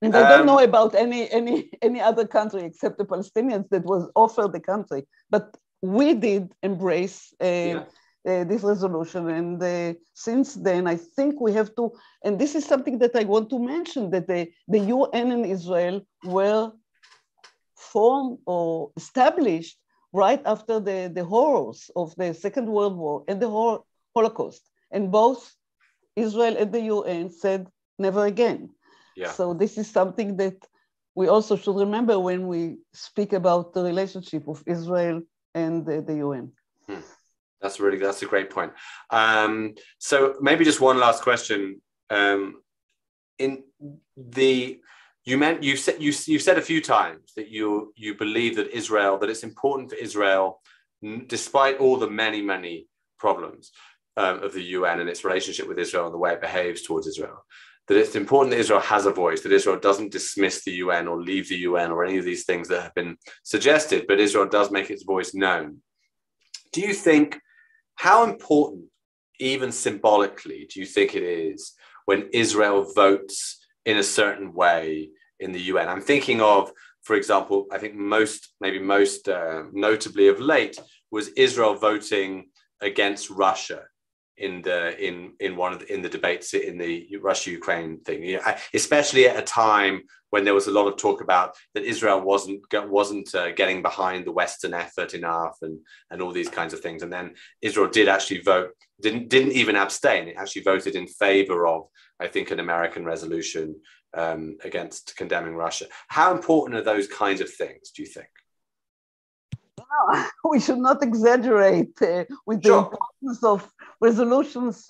Speaker 2: And I don't know about any other country except the Palestinians that was offered the country, but we did embrace this resolution. And since then, I think we have to, and this is something that I want to mention, that the UN and Israel were formed or established right after the horrors of the Second World War and the Holocaust. And both Israel and the UN said, never again.
Speaker 1: Yeah.
Speaker 2: So this is something that we also should remember when we speak about the relationship of Israel and the UN.
Speaker 1: That's a great point. So maybe just one last question. You said a few times that you believe that it's important for Israel, despite all the many problems of the UN and its relationship with Israel and the way it behaves towards Israel, that it's important that Israel has a voice, that Israel doesn't dismiss the UN or leave the UN or any of these things that have been suggested, but Israel does make its voice known. Do you think, how important, even symbolically, do you think it is when Israel votes in a certain way in the UN? I'm thinking of, for example, I think most notably of late was Israel voting against Russia in the debates in the Russia-Ukraine thing, especially at a time when there was a lot of talk about that Israel wasn't getting behind the Western effort enough and all these kinds of things. And then Israel did actually vote, didn't even abstain. It actually voted in favor of, I think, an American resolution against condemning Russia. How important are those kinds of things, do you think?
Speaker 2: We should not exaggerate with the importance of resolutions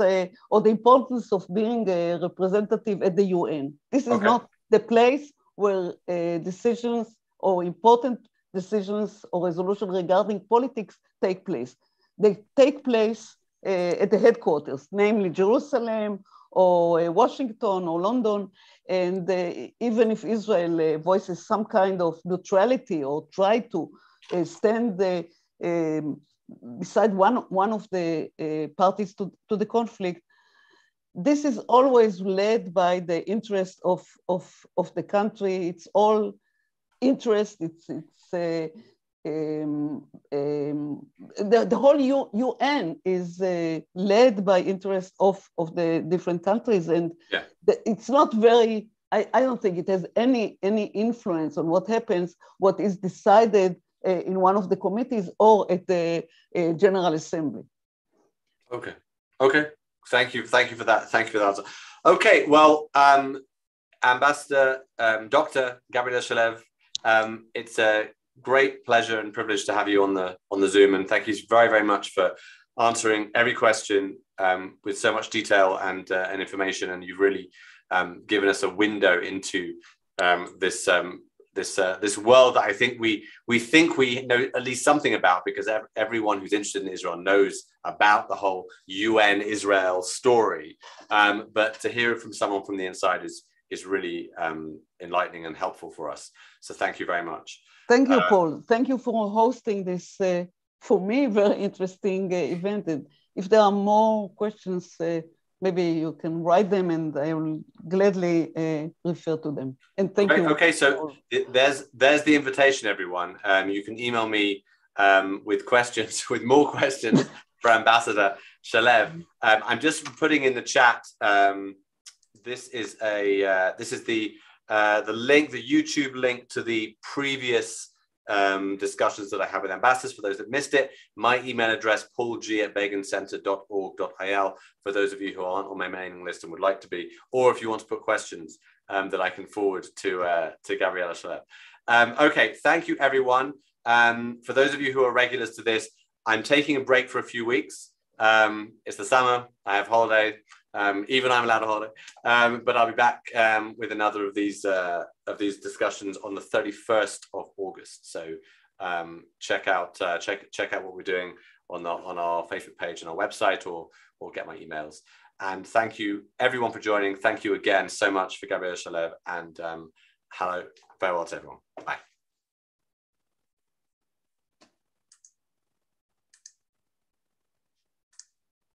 Speaker 2: or the importance of being a representative at the UN. This is not the place where decisions or important decisions or resolutions regarding politics take place. They take place at the headquarters, namely Jerusalem or Washington or London. And even if Israel voices some kind of neutrality or try to stand beside one of the parties to the conflict, this is always led by the interest of the country. It's all interest. The whole UN is led by interest of the different countries, and it's not very. I don't think it has any influence on what happens, what is decided in one of the committees or at the General Assembly.
Speaker 1: Okay. Thank you for that. Thank you for that answer. Okay. Well, Ambassador Dr. Gabriela Shalev, it's a great pleasure and privilege to have you on the Zoom, and thank you very, very much for answering every question with so much detail and information. And you've really given us a window into this world that I think we think we know at least something about, because everyone who's interested in Israel knows about the whole UN Israel story. But to hear it from someone from the inside is really enlightening and helpful for us. So thank you very much.
Speaker 2: Thank you, Paul. Thank you for hosting this, for me, very interesting event. And if there are more questions, maybe you can write them and I will gladly refer to them. And thank you.
Speaker 1: Okay, so there's the invitation, everyone. You can email me with questions, with more questions for Ambassador Shalev. I'm just putting in the chat. This is the link, the YouTube link to the previous discussions that I have with ambassadors. For those that missed it, my email address, paulg@begincentre.org.il, for those of you who aren't on my mailing list and would like to be, or if you want to put questions that I can forward to Gabriela Shalev. Okay, thank you, everyone. For those of you who are regulars to this, I'm taking a break for a few weeks. It's the summer, I have holiday. Even I'm allowed a holiday, but I'll be back with another of these discussions on the 31st of August. So check out what we're doing on our Facebook page and our website, or get my emails. And thank you everyone for joining. Thank you again so much for Gabriela Shalev, and hello, farewell to everyone. Bye.